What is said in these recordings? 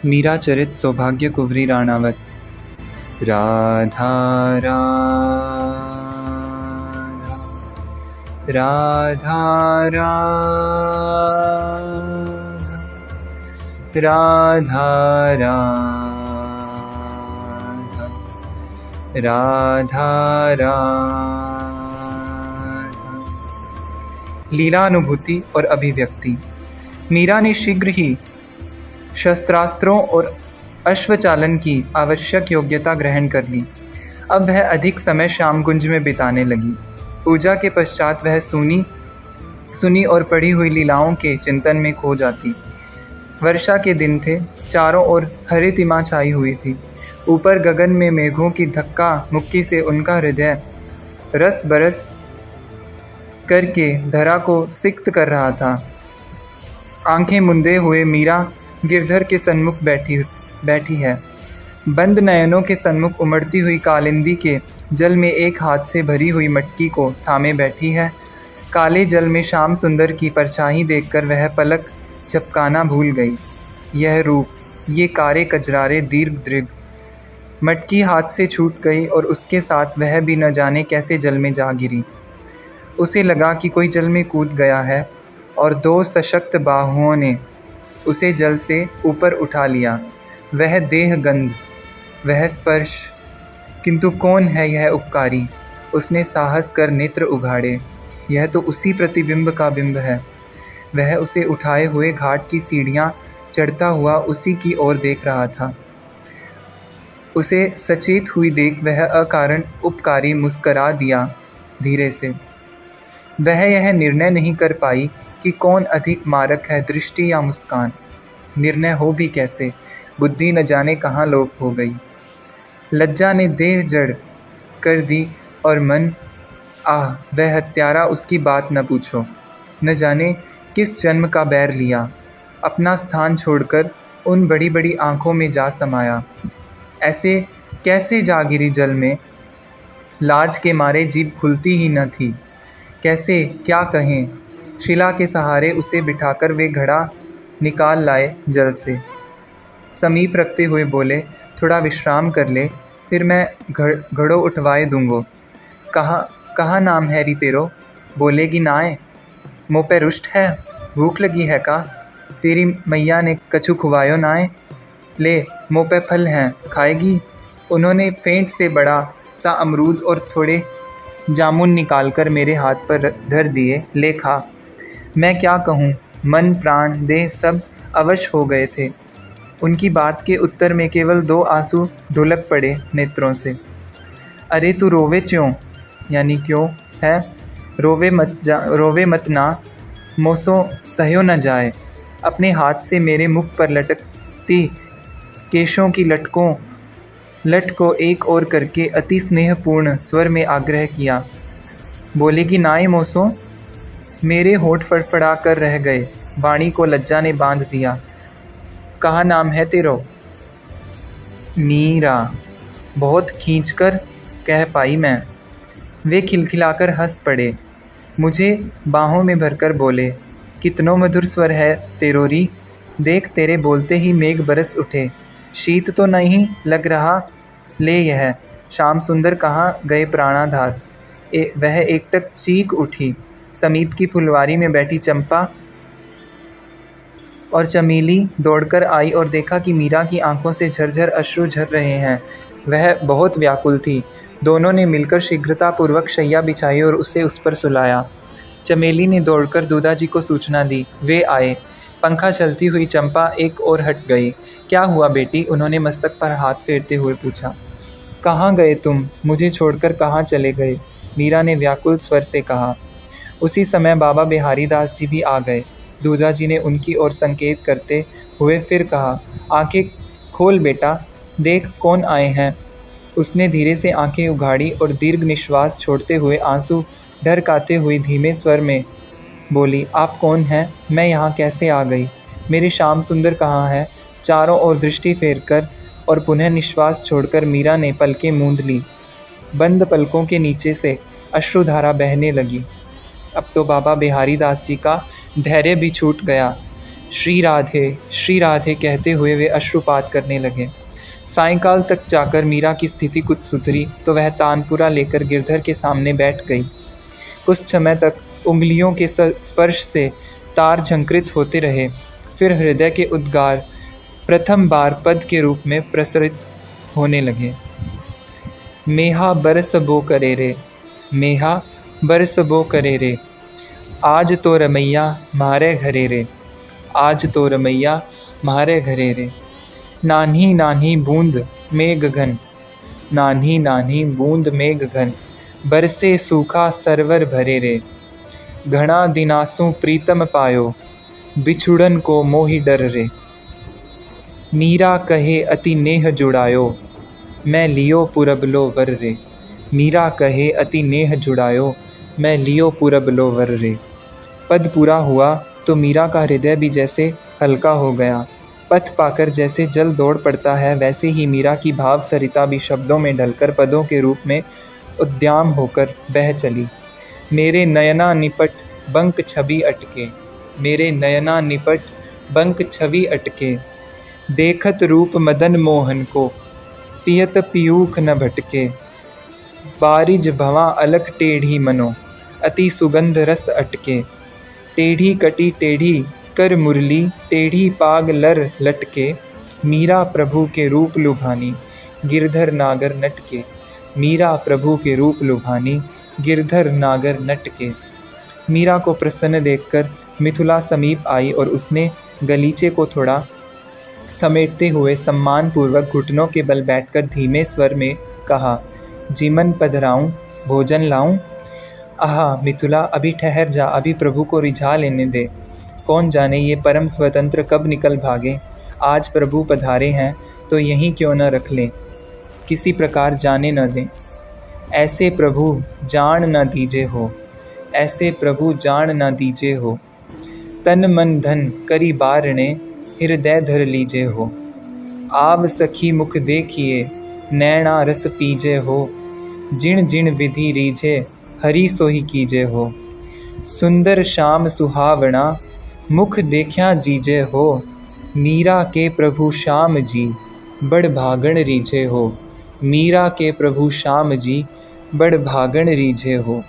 मीरा चरित सौभाग्य कुंवरी राणावत। राधा राधा राधा राधा राधा राधा राधा। लीला अनुभूति और अभिव्यक्ति। मीरा ने शीघ्र ही शस्त्रास्त्रों और अश्वचालन की आवश्यक योग्यता ग्रहण कर ली। अब वह अधिक समय श्यामकुंज में बिताने लगी। पूजा के पश्चात वह सुनी और पढ़ी हुई लीलाओं के चिंतन में खो जाती। वर्षा के दिन थे, चारों ओर हरितिमा छाई हुई थी। ऊपर गगन में मेघों की धक्का मुक्की से उनका हृदय रस बरस करके धरा को सिक्त कर रहा था। आंखें मुंदे हुए मीरा गिरधर के सन्मुख बैठी है। बंद नयनों के सन्मुख उमड़ती हुई कालिंदी के जल में एक हाथ से भरी हुई मटकी को थामे बैठी है। काले जल में श्याम सुंदर की परछाई देखकर वह पलक झपकाना भूल गई। यह रूप, ये कारे कजरारे दीर्घ दृढ़। मटकी हाथ से छूट गई और उसके साथ वह भी न जाने कैसे जल में जा गिरी। उसे लगा कि कोई जल में कूद गया है और दो सशक्त बाहुओं ने उसे जल से ऊपर उठा लिया। वह देह गंध, वह स्पर्श, किंतु कौन है यह उपकारी? उसने साहस कर नेत्र उघाड़े। यह तो उसी प्रतिबिंब का बिंब है। वह उसे उठाए हुए घाट की सीढ़ियां चढ़ता हुआ उसी की ओर देख रहा था। उसे सचेत हुई देख वह अकारण उपकारी मुस्करा दिया धीरे से। वह यह निर्णय नहीं कर पाई कि कौन अधिक मारक है, दृष्टि या मुस्कान। निर्णय हो भी कैसे, बुद्धि न जाने कहाँ लोप हो गई। लज्जा ने देह जड़ कर दी और मन, वह हत्यारा, उसकी बात न पूछो। न जाने किस जन्म का बैर लिया, अपना स्थान छोड़कर उन बड़ी बड़ी आँखों में जा समाया। ऐसे कैसे जा गिरी जल में? लाज के मारे जीभ खुलती ही न थी। कैसे, क्या कहें? शिला के सहारे उसे बिठाकर वे घड़ा निकाल लाए जल से। समीप रखते हुए बोले, थोड़ा विश्राम कर ले, फिर मैं घड़ो उठवाए दूंगो। कहाँ नाम है री तेरो? बोलेगी नाए? मुँह पे रुष्ट है? भूख लगी है का? तेरी मैया ने कछु खुवायो नाए? ले, मुँह पे फल हैं, खाएगी? उन्होंने फेंट से बड़ा सा अमरूद और थोड़े जामुन निकालकर मेरे हाथ पर धर दिए। ले खा। मैं क्या कहूँ, मन प्राण देह सब अवश हो गए थे। उनकी बात के उत्तर में केवल 2 आंसू ढुलक पड़े नेत्रों से। अरे तू रोवे क्यों? यानी क्यों है? रोवे मत ना, मोसो सहयो न जाए। अपने हाथ से मेरे मुख पर लटकती केशों की लट को एक ओर करके अति स्नेहपूर्ण स्वर में आग्रह किया। बोलेगी नाई मोसो? मेरे होठ फड़फड़ा कर रह गए। वाणी को लज्जा ने बांध दिया। कहाँ नाम है तेरो? मीरा। बहुत खींचकर कह पाई मैं। वे खिलखिलाकर हंस पड़े। मुझे बाहों में भरकर बोले, कितनो मधुर स्वर है तेरो री। देख, तेरे बोलते ही मेघ बरस उठे। शीत तो नहीं लग रहा? ले यह। श्याम सुंदर कहाँ गए प्राणाधार? वह एकटक चीख उठी। समीप की फुलवारी में बैठी चंपा और चमेली दौड़कर आई और देखा कि मीरा की आंखों से झरझर अश्रु झर रहे हैं। वह बहुत व्याकुल थी। दोनों ने मिलकर शीघ्रतापूर्वक शैया बिछाई और उसे उस पर सुलाया। चमेली ने दौड़कर दूधाजी को सूचना दी। वे आए। पंखा चलती हुई चंपा एक ओर हट गई। क्या हुआ बेटी? उन्होंने मस्तक पर हाथ फेरते हुए पूछा। कहाँ गए तुम? मुझे छोड़कर कहाँ चले गए? मीरा ने व्याकुल स्वर से कहा। उसी समय बाबा बिहारी दास जी भी आ गए। दूधाजी ने उनकी ओर संकेत करते हुए फिर कहा, आंखें खोल बेटा, देख कौन आए हैं। उसने धीरे से आंखें उघाड़ी और दीर्घ निश्वास छोड़ते हुए आंसू ढरकाते हुए धीमे स्वर में बोली, आप कौन हैं? मैं यहाँ कैसे आ गई? मेरे श्याम सुंदर कहाँ है? चारों ओर दृष्टि फेरकर और पुनः निश्वास छोड़कर मीरा ने पलकें मूंद ली। बंद पलकों के नीचे से अश्रुधारा बहने लगी। अब तो बाबा बिहारी दास जी का धैर्य भी छूट गया। श्री राधे कहते हुए वे अश्रुपात करने लगे। सायंकाल तक जाकर मीरा की स्थिति कुछ सुधरी तो वह तानपुरा लेकर गिरधर के सामने बैठ गई। कुछ समय तक उंगलियों के स्पर्श से तार झंकृत होते रहे, फिर हृदय के उद्गार प्रथम बार पद के रूप में प्रसरित होने लगे। मेहा बरस बो करे रे, मेहा बरस बो करे रे, आज तो रमैया म्हारे घरे रे, आज तो रमैया म्हारे घरे रे। नान्ही नान्ही बूंद मेघ घन, नान्ही नान्ही बूंद मेघ घन, बरसे सूखा सरवर भरे रे। घना दिनासु प्रीतम पायो, बिछुड़न को मोहि डर रे। मीरा कहे अति नेह जुड़ायो, मैं लियो पुरबलो वर रे। मीरा कहे अति नेह जुड़ायो, मैं लियो पुरबलो वर रे। पद पूरा हुआ तो मीरा का हृदय भी जैसे हल्का हो गया। पथ पाकर जैसे जल दौड़ पड़ता है, वैसे ही मीरा की भाव सरिता भी शब्दों में ढलकर पदों के रूप में उद्यम होकर बह चली। मेरे नयना निपट बंक छवि अटके, मेरे नयना निपट बंक छवि अटके। देखत रूप मदन मोहन को, पियत पियूख न भटके। बारिज भवा अलक टेढ़ी मनो, अति सुगंध रस अटके। टेढ़ी कटी टेढ़ी कर मुरली, टेढ़ी पाग लर लटके। मीरा प्रभु के रूप लुभानी, गिरधर नागर नटके। मीरा प्रभु के रूप लुभानी, गिरधर नागर नटके। मीरा को प्रसन्न देखकर मिथुला समीप आई और उसने गलीचे को थोड़ा समेटते हुए सम्मानपूर्वक घुटनों के बल बैठकर धीमे स्वर में कहा, जीमन पधराऊं, भोजन लाऊं? आहा मिथुला, अभी ठहर जा, अभी प्रभु को रिझा लेने दे। कौन जाने ये परम स्वतंत्र कब निकल भागे। आज प्रभु पधारे हैं तो यहीं क्यों न रख लें, किसी प्रकार जाने न दें। ऐसे प्रभु जान न दीजे हो, ऐसे प्रभु जान न दीजे हो। तन मन धन करी बारणे, हृदय धर लीजे हो। आव सखी मुख देखिए, नैना रस पीजे हो। जिण जिण विधि रीझे, हरि सोही कीजे हो। सुंदर श्याम सुहावना, मुख देखा जीजे हो। मीरा के प्रभु श्याम जी, बड़ भागण रीझे हो। मीरा के प्रभु श्याम जी, बड़ भागण रीझे हो।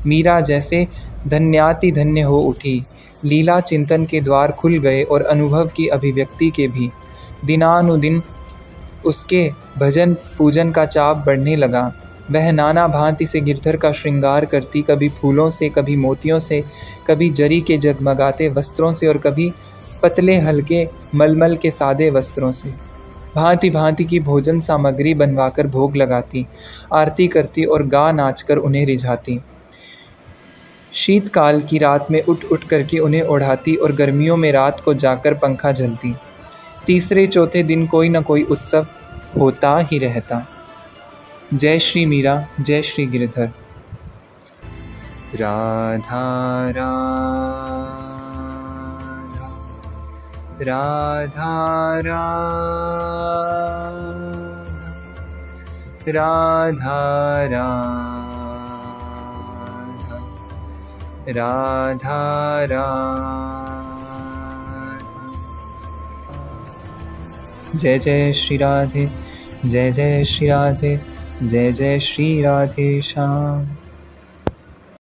मीरा जैसे धन्याति धन्य हो उठी। लीला चिंतन के द्वार खुल गए और अनुभव की अभिव्यक्ति के भी। दिनानुदिन उसके भजन पूजन का चाप बढ़ने लगा। वह नाना भांति से गिरधर का श्रृंगार करती, कभी फूलों से, कभी मोतियों से, कभी जरी के जगमगाते वस्त्रों से और कभी पतले हल्के मलमल के सादे वस्त्रों से। भांति भांति की भोजन सामग्री बनवाकर भोग लगाती, आरती करती और गा नाच कर उन्हें रिझाती। शीतकाल की रात में उठ उठ करके उन्हें ओढ़ाती और गर्मियों में रात को जाकर पंखा झलती। तीसरे चौथे दिन कोई न कोई उत्सव होता ही रहता। जय श्री मीरा, जय श्री गिरधर। राधा राधा राधा राधा राधा राधा। जय जय श्री राधे, जय जय श्री राधे, जय जय श्री राधे श्याम।